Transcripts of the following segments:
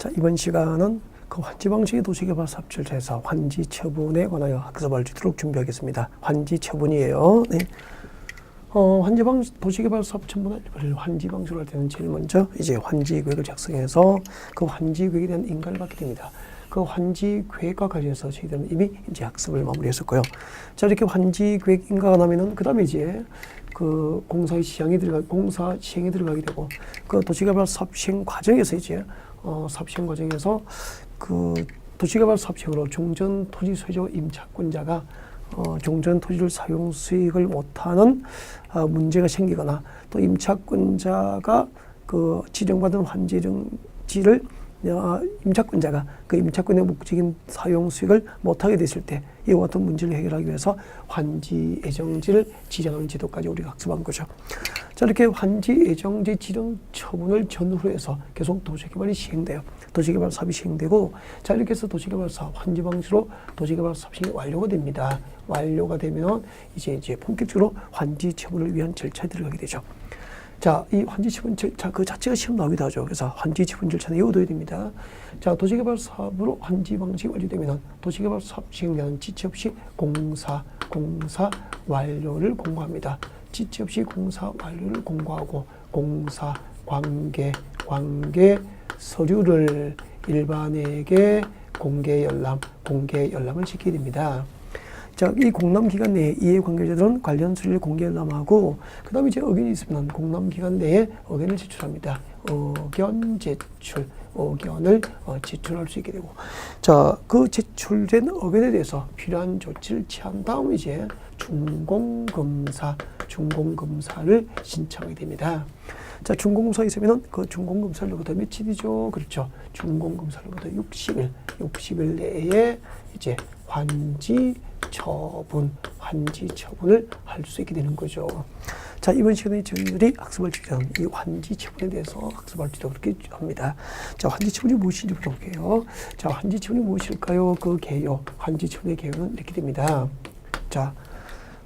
자, 이번 시간은 그 환지 방식의 도시개발 사업체에서 환지 처분에 관하여 학습할 수 있도록 준비하겠습니다. 환지 처분이에요. 네. 도시개발 사업 처분을 환지 방식으로 할 때는 제일 먼저 이제 환지 계획을 작성해서 그 환지 계획에 대한 인가를 받게 됩니다. 그 환지 계획과 관련해서 저희들은 이미 이제 학습을 마무리했었고요. 자, 이렇게 환지 계획 인가가 나면은 그 다음에 이제 그 공사 시행에 들어가게 되고 그 도시개발 사업 시행 과정에서 이제 사업 시행 과정에서 그 도시개발 사업 시행으로 종전 토지 소유자 임차권자가 종전 토지를 사용 수익을 못하는 문제가 생기거나 또 임차권자가 그 지정받은 환지를 임차권자가 그 임차권의 목적인 사용 수익을 못하게 됐을 때 이와 같은 문제를 해결하기 위해서 환지 예정지를 지정하는 제도까지 우리가 학습한 거죠. 자, 이렇게 환지 예정지 지정 처분을 전후로 해서 계속 도시개발이 시행돼요. 도시개발 사업이 시행되고, 자, 이렇게 해서 도시개발 사업 환지 방식으로 도시개발 사업 시행이 완료가 됩니다. 완료가 되면 이제 본격적으로 환지 처분을 위한 절차에 들어가게 되죠. 자, 이 환지 처분 절차 그 자체가 시험 나오기도 하죠. 그래서 환지 처분 절차는 외워둬야 됩니다. 자, 도시개발 사업으로 환지 방식이 완료되면 도시개발 사업 시행자는 지체 없이 공사 완료를 공고합니다. 지체 없이 공사 완료를 공고하고 공사 관계 서류를 일반에게 공개 열람을 시키게 됩니다. 자, 이 공람 기간 내에 이해 관계자들은 관련 서류를 공개 열람하고 그 다음에 이제 의견이 있으면 공람 기간 내에 의견을 제출합니다. 의견을 제출할 수 있게 되고, 자, 그 제출된 의견에 대해서 필요한 조치를 취한 다음 이제 준공검사를 신청하게 됩니다. 자, 준공검사 있으면은 그 준공검사로부터 며칠이죠? 그렇죠. 준공검사로부터 60일 내에 이제 환지 처분을 할 수 있게 되는 거죠. 자, 이번 시간에 저희들이 학습할 수 있는 이 환지 처분에 대해서 학습할 수 있도록 그렇게 합니다. 자, 환지 처분이 무엇인지 볼게요. 자, 환지 처분이 무엇일까요? 그 개요, 환지 처분의 개요는 이렇게 됩니다. 자,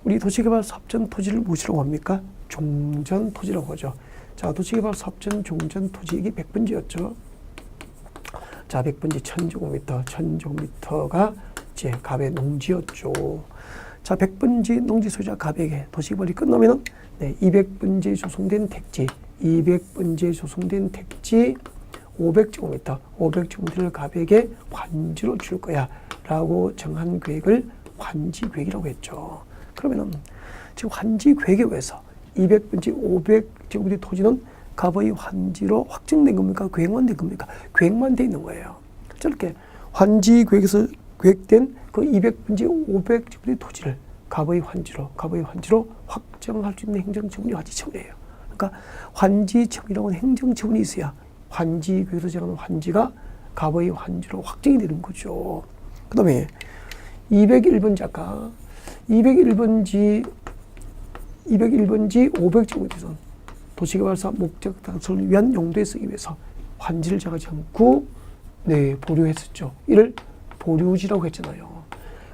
우리 도시개발 사업전 토지를 무엇이라고 합니까? 종전 토지라고 하죠. 자, 도시개발 사업전 종전 토지 이게 100분지였죠. 자, 100분지 1000제곱미터가 이제 갑의 농지였죠. 자, 100분지 농지 소유자 갑에게 도시개발이 끝나면은 200분지에 조성된 택지 500제곱미터를 갑에게 환지로 줄 거야 라고 정한 계획을 환지 계획이라고 했죠. 그러면은 지금 환지 계획에 의해서 200분지 500제곱미터 토지는 갑의 환지로 확정된 겁니까? 계획만 된 겁니까? 계획만 돼 있는 거예요. 저렇게 환지 계획에서 계획된 그 200분지 500제곱미터 토지를 갑의 환지로 확정할 수 있는 행정처분이 환지처분이에요. 그러니까 환지처분이라고 하는 행정처분이 있어야 환지 계획에서 정하는 환지가 갑의 환지로 확정이 되는 거죠. 그 다음에 201번지 500제곱미터는 도시개발사업 목적 달성을 위한 용도에 쓰기 위해서 환지를 정하지 않고 보류했었죠. 이를 보류지라고 했잖아요.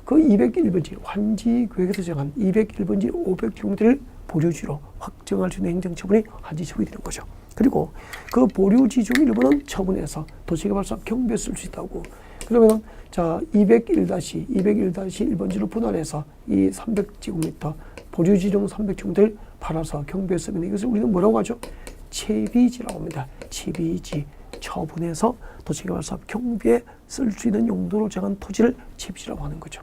그 201번지 환지 계획에서 정한 201번지 500제곱미터를 보류지로 확정할 수 있는 행정처분이 환지처분이 되는 거죠. 그리고 그 보류지 중 일부는 처분해서 도시개발사업 경비에 쓸 수 있다고. 그러면은 자, 201-1번지로 분할해서 이 300제곱미터 보류지 중 300제곱미터를 팔아서 경비에 쓰면 이것을 우리는 뭐라고 하죠? 채비지라고 합니다. 채비지. 처분해서 도시개발사업 경비에 쓸 수 있는 용도로 정한 토지를 채비지라고 하는 거죠.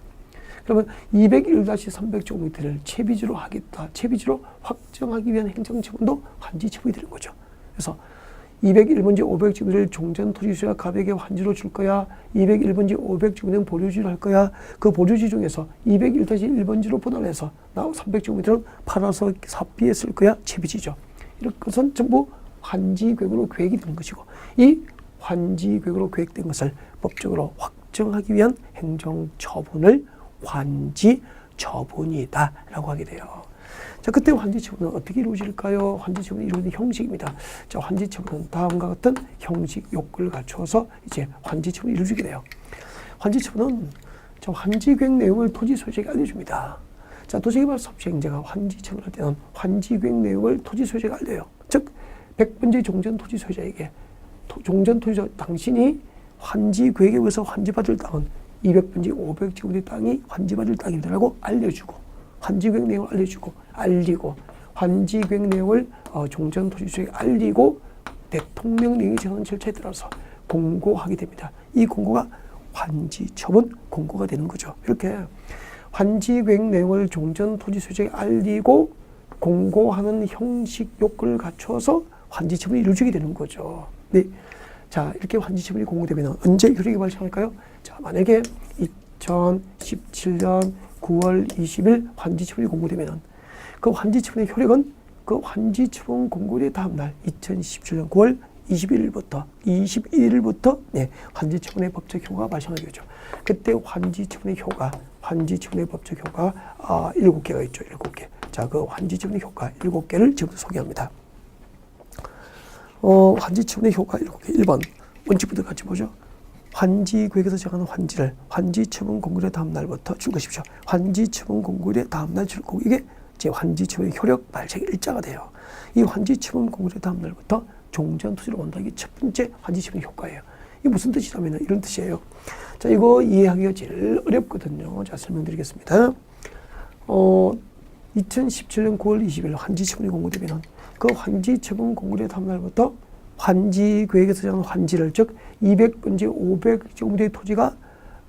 그러면 201-300제곱미터를 채비지로 하겠다. 채비지로 확정하기 위한 행정처분도 환지처분이 되는 거죠. 그래서 201번지 500제곱미터를 종전 토지소유자 갑에게 환지로 줄 거야. 201번지 500제곱미터는 보류지로 할 거야. 그 보류지 중에서 201-1번지로 분할해서 나하고 300제곱미터는 팔아서 사업비에 쓸 거야. 채비지죠. 이런 것은 전부 환지 계획으로 계획이 된 것이고, 이 환지 계획으로 계획된 것을 법적으로 확정하기 위한 행정처분을 환지처분이다 라고 하게 돼요. 자, 그때 환지처분은 어떻게 이루어질까요? 환지처분이 이루어지는 형식입니다. 자, 환지처분은 다음과 같은 형식 요건을 갖춰서 이제 환지처분이 이루어지게 돼요. 환지처분은 환지계획 내용을 토지 소유자에게 알려줍니다. 자, 도시개발 사업 시행자가 환지처분을 할 때는 환지계획 내용을 토지 소유자에게 알려요. 즉 100분지 종전 토지 소유자에게 종전 토지자 당신이 환지 계획에 의해서 환지받을 땅은 200분지 500제곱미터 땅이 환지받을 땅이라고 알려주고 환지 계획 내용을 알리고 환지 계획 내용을 종전 토지주에게 알리고 대통령령이 정한 절차에 따라서 공고하게 됩니다. 이 공고가 환지 처분 공고가 되는 거죠. 이렇게 환지 계획 내용을 종전 토지 소유자에게 알리고 공고하는 형식 요건을 갖춰서 환지 처분이 이루어지게 되는 거죠. 네. 자, 이렇게 환지 처분이 공고되면 언제 효력이 발생할까요? 자, 만약에 2017년 9월 20일 환지 처분이 공고되면 그 환지 처분의 효력은 그 환지 처분 공고일의 다음 날 2017년 9월 21일부터 네, 환지 처분의 법적 효과가 발생하게 되죠. 그때 환지 처분의 법적 효과 7개가 있죠. 7개. 자, 그 환지 처분의 효과 7개를 지금부터 소개합니다. 환지 처분의 효과 7개. 1번 원칙부터 같이 보죠. 환지 계획에서 정하는 환지를 환지 처분 공고일의 다음 날부터 줄 것이죠. 환지 처분 공고일의 다음 날 줄 거고 이게 제 환지 처분의 효력 발생 일자가 돼요. 이 환지 처분 공고일의 다음 날부터 종전 토지로 본다. 이게 첫 번째 환지 처분 효과예요. 이게 무슨 뜻이냐면 이런 뜻이에요. 자, 이거 이해하기가 제일 어렵거든요. 자, 설명드리겠습니다. 2017년 9월 20일 환지 처분이 공고되면 그 환지 처분 공고일의 다음 날부터 환지 계획에서 정한 환지를 즉 200분지 500제곱미터의 토지가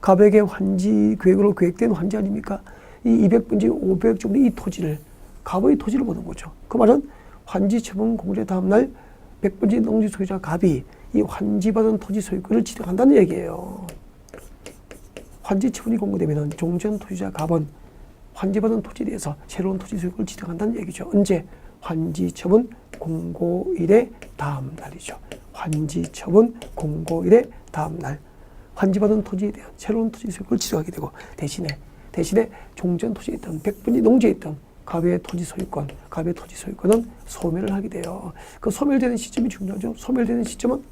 갑액의 환지 계획으로 계획된 환지 아닙니까? 이 200분지 500제곱미터 이 토지를 갑의 토지를 보는 거죠. 그 말은 환지 처분 공고일의 다음 날 100분지 농지 소유자 갑이 이 환지받은 토지 소유권을 취득한다는 얘기예요. 환지 처분이 공고되면 종전 토지자 갑은 환지받은 토지에 대해서 새로운 토지 소유권을 취득한다는 얘기죠. 언제? 환지 처분 공고일의 다음 날이죠. 환지 처분 공고일의 다음 날 환지받은 토지에 대한 새로운 토지 소유권을 취득하게 되고 대신에 종전 토지에 있던 100분지 농지에 있던 갑의 토지 소유권은 소멸을 하게 돼요. 그 소멸되는 시점이 중요하죠. 소멸되는 시점은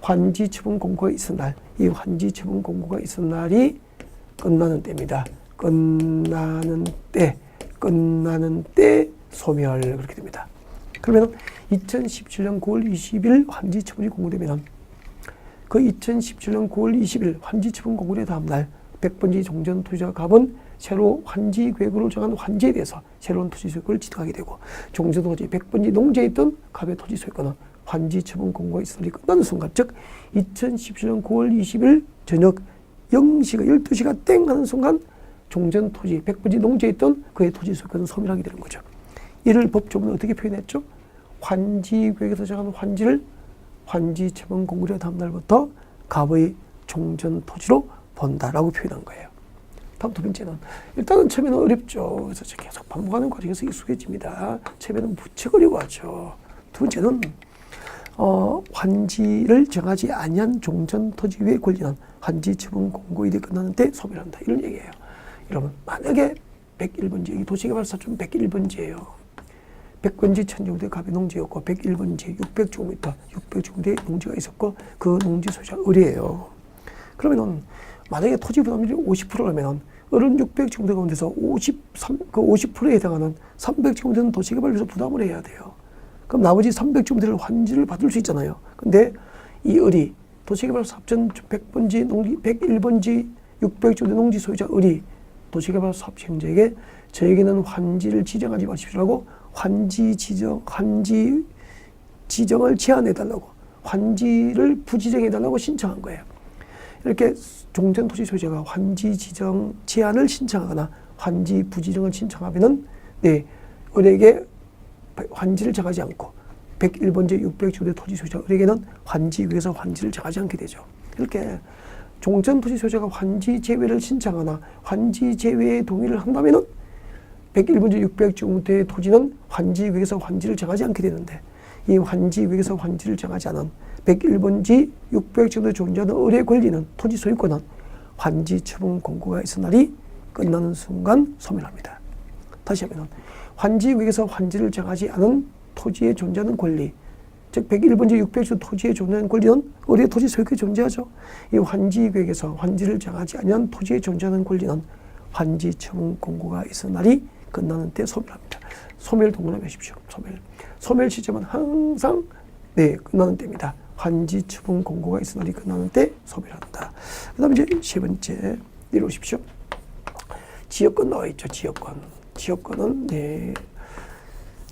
환지 처분 공고가 있은 날, 이 환지 처분 공고가 있은 날이 끝나는 때입니다. 끝나는 때 소멸 그렇게 됩니다. 그러면 2017년 9월 20일 환지 처분이 공고되면 그 2017년 9월 20일 환지 처분 공고의 다음 날 100번지 종전 토지자 갑은 새로 환지 계획으로 정한 환지에 대해서 새로운 토지 소유권을 취득하게 되고 종전 토지 100번지 농지에 있던 갑의 토지 소유권은 환지 처분 공고가 있으니 끝나는 순간 즉 2017년 9월 20일 저녁 0시가 12시가 땡 하는 순간 종전 토지 100번지 농지에 있던 그의 토지 소유권은 소멸하게 되는 거죠. 이를 법조문은 어떻게 표현했죠? 환지 계획에서 정한 환지를 환지 처분 공고의 다음 날부터 갑의 종전 토지로 본다라고 표현한 거예요. 다음 두 번째는 일단은 처음에는 어렵죠. 그래서 계속 반복하는 과정에서 익숙해집니다. 처음에는 무척 어려워하죠. 두 번째는 환지를 정하지 아니한 종전 토지 위에 권리는 환지 처분 공고일이 끝나는 때 소멸한다. 이런 얘기예요. 여러분 만약에 101번지 여기 도시개발사촌 101번지예요. 100번지 1000제곱미터 갑의 농지였고 101번지 600제곱미터 농지가 있었고 그 농지 소유자 을이에요. 그러면은 만약에 토지 부담률이 50%라면 을은 600제곱미터 가운데서 50%에 해당하는 300제곱미터는 도시개발에서 부담을 해야 돼요. 그럼 나머지 300제곱미터를 환지를 받을 수 있잖아요. 근데 이 을이 도시개발사 합전 100번지 농지 101번지 600제곱미터 농지 소유자 을이 도시개발 사업시행자에게 저에게는 환지를 지정하지 마십시오라고 환지 지정을 제한해달라고 환지를 부지정해달라고 신청한 거예요. 이렇게 종전 토지 소유자가 환지 지정 제한을 신청하거나 환지 부지정을 신청하면은 네, 을에게 환지를 정하지 않고 101번지 600제곱미터 토지 소유자 을에게는 환지 위에서 환지를 정하지 않게 되죠. 이렇게 종전 토지 소유자가 환지 제외를 신청하거나 환지 제외에 동의를 한다면은 101번지 600제곱미터의 토지는 환지 위에서 환지를 정하지 않게 되는데 이 환지 위에서 환지를 정하지 않은 101번지 600제곱미터 존재하는 을의 권리는 토지 소유권은 환지 처분 공고가 있은 날이 끝나는 순간 소멸합니다. 다시 하면 환지 위에서 환지를 정하지 않은 토지에 존재하는 권리 즉 101번지 600제곱미터 토지에 존재하는 권리는 을의 토지 소유권이 존재하죠. 이 환지 계획에서 환지를 정하지 아니한 토지에 존재하는 권리는 환지 처분 공고가 있은 날이 끝나는 때 소멸합니다. 소멸 동그라미 하십시오. 소멸 시점은 항상 네 끝나는 때입니다. 환지 처분 공고가 있은 날이 끝나는 때 소멸 한다. 그 다음에 이제 세 번째 내려오십시오. 지역권 나와 있죠. 지역권은 네.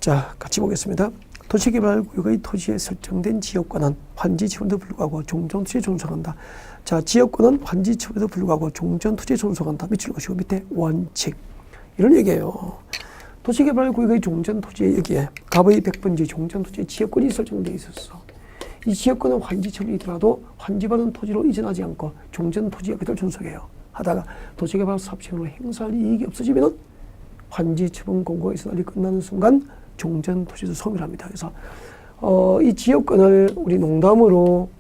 자, 같이 보겠습니다. 도시개발구역의 토지에 설정된 지역권은 환지처분에도 불구하고 종전투지에 존속한다. 자, 지역권은 환지처분에도 불구하고 종전투지에 존속한다. 밑줄 것이고 밑에 원칙. 이런 얘기예요. 도시개발구역의 종전토지에 여기에 갑의 100번지 종전토지에 지역권이 설정되어 있었어. 이 지역권은 환지처분이더라도 환지받은 토지로 이전하지 않고 종전토지에 그대로 존속해요. 하다가 도시개발 사업시행으로 행사할 이익이 없어지면 환지처분 공고가 있은 날이 끝나는 순간 종전토지에서 소멸합니다. 그래서 이 지역권을 우리 농담으로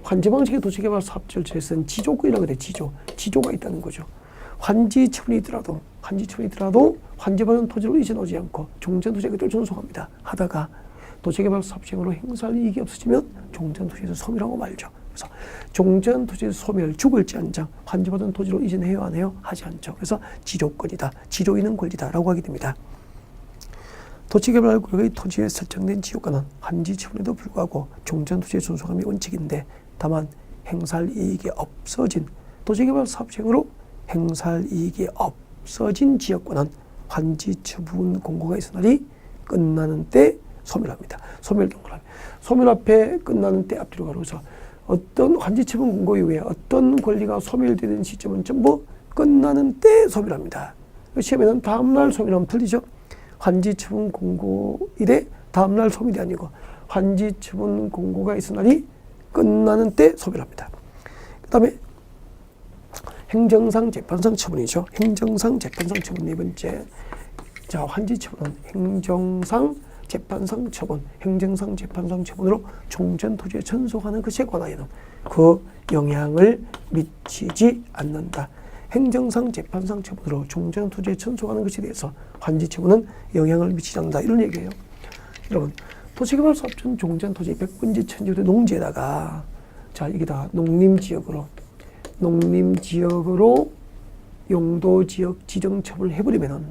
환지방식의 도시개발 사업 절차에서는 지조권이라고 돼. 지조가 있다는 거죠. 환지처분이더라도 환지받은 토지로 이전하지 않고 종전토지에 그대로 존속합니다. 하다가 도시개발 사업시행으로 행사할 이익이 없어지면 종전토지에서 소멸하고 말죠. 그래서 종전토지에서 소멸, 죽을지언정 환지받은 토지로 이전해요, 안 해요? 하지 않죠. 그래서 지조권이다, 지조 있는 권리다라고 하게 됩니다. 도시개발구역의 토지에 설정된 지역권은 환지처분에도 불구하고 종전토지에 존속함이 원칙인데 다만 행사할 이익이 없어진 도시개발 사업시행으로 행사할 이익이 없어진 지역권은 환지처분 공고가 있은 날이 끝나는 때 소멸합니다. 소멸 동그라미. 소멸 앞에 끝나는 때 앞뒤로 가로서 어떤 환지처분 공고 이후에 어떤 권리가 소멸되는 시점은 전부 끝나는 때 소멸합니다. 시험에는 다음날 소멸하면 틀리죠. 환지처분 공고일에 다음날 소멸이 아니고 환지처분 공고가 있은 날이 끝나는 때 소멸합니다. 그 다음에 행정상 재판상 처분이죠. 행정상 재판상 처분 네 번째. 자, 환지처분은 행정상 재판상 처분, 행정상 재판상 처분으로 종전토지에 전속하는 것에 관하여는 그 영향을 미치지 않는다. 행정상 재판상 처분으로 종전토지에 전속하는 것에 대해서 환지처분은 영향을 미치지 않는다. 이런 얘기예요. 여러분, 도시개발사업전 종전토지 100분지 천지대 농지에다가 자, 여기다 농림지역으로 용도지역 지정처분을 해버리면은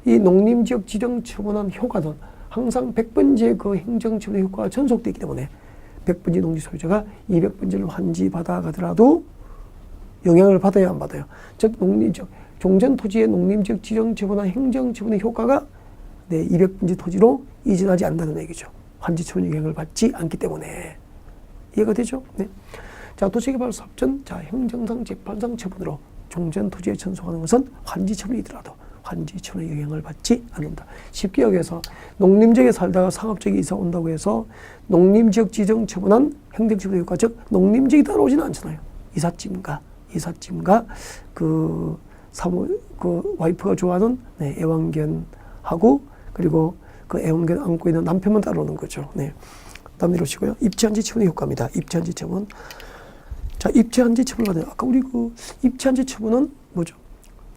이 농림지역 지정처분한 효과는 항상 100번지의 그 행정처분의 효과가 전속되기 때문에 100번지 농지 소유자가 200번지를 환지받아 가더라도 영향을 받아야 안 받아요. 즉 농림지역 종전토지의 농림지역 지정처분한 행정처분의 효과가 200번지 토지로 이전하지 않는다는 얘기죠. 환지처분 영향을 받지 않기 때문에. 이해가 되죠? 네. 자, 도시개발사업전 행정상 재판상 처분으로 종전토지에 전속하는 것은 환지처분이더라도 환지처분의 영향을 받지 않는다. 쉽게 여기서 농림지역에 살다가 상업지역에 이사 온다고 해서 농림지역 지정 처분한 행정처분의 효과, 즉 농림지역이 따라오지는 않잖아요. 이삿짐과 그 와이프가 좋아하는 애완견하고 그리고 그 애완견 안고 있는 남편만 따라오는 거죠. 네. 다음 내려오시고요. 입지한지 처분의 효과입니다. 입지한지 처분. 자, 입지한지 처분 받아요. 아까 우리 그 입지한지 처분은 뭐죠?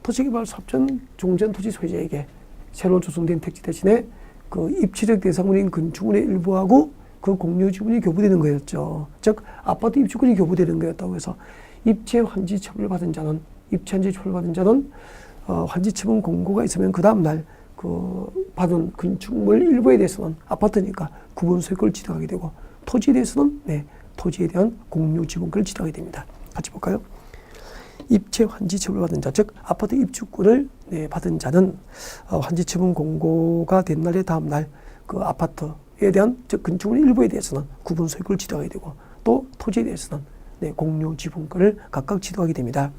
도시개발사업전 종전토지 소유자에게 새로 조성된 택지 대신에 그 입지적 대상물인 건축물의 일부하고 그 공유지분이 교부되는 거였죠. 즉 아파트 입주권이 교부되는 거였다고 해서 입체 환지 처분을 받은 자는 환지 처분 공고가 있으면 그 다음날 그 받은 건축물 일부에 대해서는 아파트니까 구분 소유권을 지정하게 되고 토지에 대해서는 토지에 대한 공유 지분권을 지정하게 됩니다. 같이 볼까요? 입체 환지 처분을 받은 자, 즉 아파트 입주권을 받은 자는 환지 처분 공고가 된 날의 다음 날 그 아파트에 대한 즉 건축물 일부에 대해서는 구분 소유권을 지정하게 되고 또 토지에 대해서는 공유 지분권을 각각 지정하게 됩니다.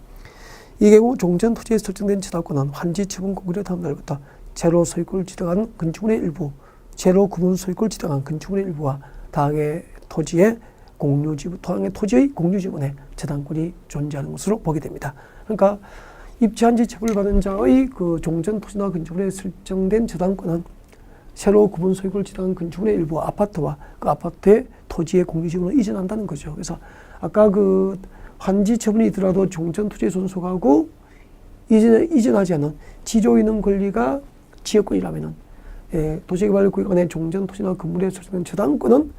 이 경우 종전 토지에 설정된 저당권은 환지 처분 공고의 다음 날부터 제로 소유권을 지정한 건축물의 일부, 제로 구분 소유권을 지정한 건축물의 일부와 당의 토지의 토지의 공유 지분에 저당권이 존재하는 것으로 보게 됩니다. 그러니까 입지한지 처분을 받은 자의 그 종전 토지나 건축물에 설정된 저당권은 새로 구분 소유권을 지정한 건축물의 일부 아파트와 그 아파트의 토지의 공유 지분으로 이전한다는 거죠. 그래서 아까 그 환지 처분이더라도 종전 토지에 존속하고 이전하지 않은 지조 있는 권리가 지역권이라면은 도시개발구역 안에 종전 토지나 건물에 설정된 저당권은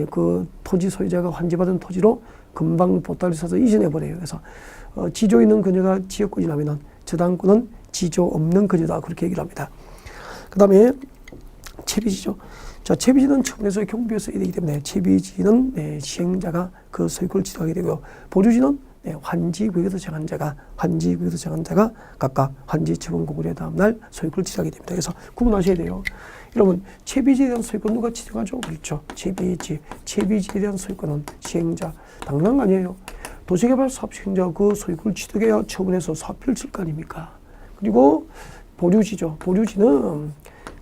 그 토지 소유자가 환지받은 토지로 금방 보따리 사서 이전해버려요. 그래서 지조 있는 그녀가 지역권이라면 저당권은 지조 없는 그녀다 그렇게 얘기를 합니다. 그 다음에 채비지죠. 자, 채비지는 처분에서 경비에서 이되기 때문에 채비지는 네, 시행자가 그 소유권을 취득하게 되고요. 보류지는 네, 환지구역에서 정한 자가 각각 환지 처분 공고의 다음날 소유권을 취득하게 됩니다. 그래서 구분하셔야 돼요. 여러분, 채비지에 대한 소유권 누가 취득하죠? 그렇죠. 채비지에 대한 소유권은 시행자. 당연한 거 아니에요. 도시개발사업 시행자가 그 소유권을 취득해야 처분해서 사업비를 칠 거 아닙니까? 그리고 보류지죠. 보류지는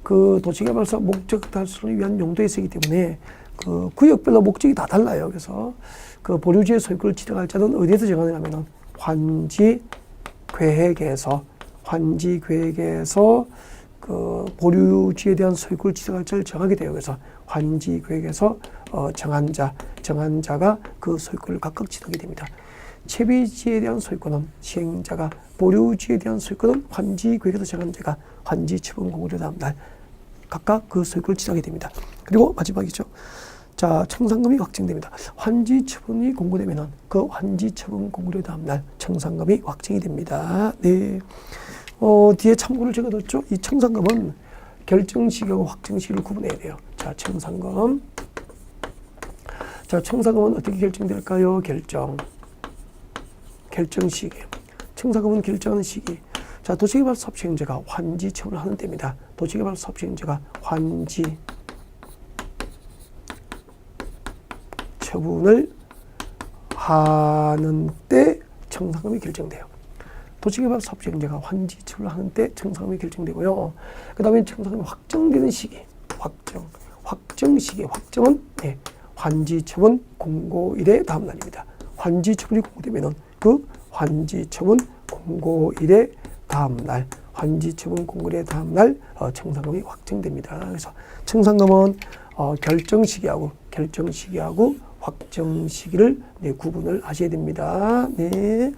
그 도시개발사업 목적 달성을 위한 용도에 쓰기 때문에 그 구역별로 목적이 다 달라요. 그래서 그 보류지의 소유권을 취득할 자는 어디에서 정하냐면은 환지계획에서 그 보류지에 대한 소유권을 취득할 자를 정하게 돼요. 그래서 환지계획에서 정한 자가 그 소유권을 각각 취득하게 됩니다. 채비지에 대한 소유권은 시행자가, 보류지에 대한 소유권은 환지계획에서 정한 자가 환지처분 공고의 다음날 각각 그 소유권을 취득하게 됩니다. 그리고 마지막이죠. 자, 청산금이 확정됩니다. 환지처분이 공고되면은 그 환지처분 공고의 다음날 청산금이 확정이 됩니다. 네. 뒤에 참고를 제가 뒀죠. 이 청산금은 결정시기하고 확정시기를 구분해야 돼요. 자, 청산금은 어떻게 결정될까요? 결정시기. 청산금은 결정하는 시기. 자, 도시개발 사업 시행자가 환지 처분을 하는 때입니다. 도시개발 사업 시행자가 환지 처분을 하는 때 청산금이 결정돼요. 도시개발 사업 시행자가 환지 처분을 하는 때 청산금이 결정되고요. 그 다음에 청산금이 확정되는 시기. 확정은 네, 환지 처분 공고일의 다음 날입니다. 환지 처분이 공고되면은 그 환지 처분 공고일의 다음 날, 환지 처분 공고일의 다음 날 청산금이 확정됩니다. 그래서 청산금은 결정 시기하고 확정 시기를 네, 구분을 하셔야 됩니다. 네.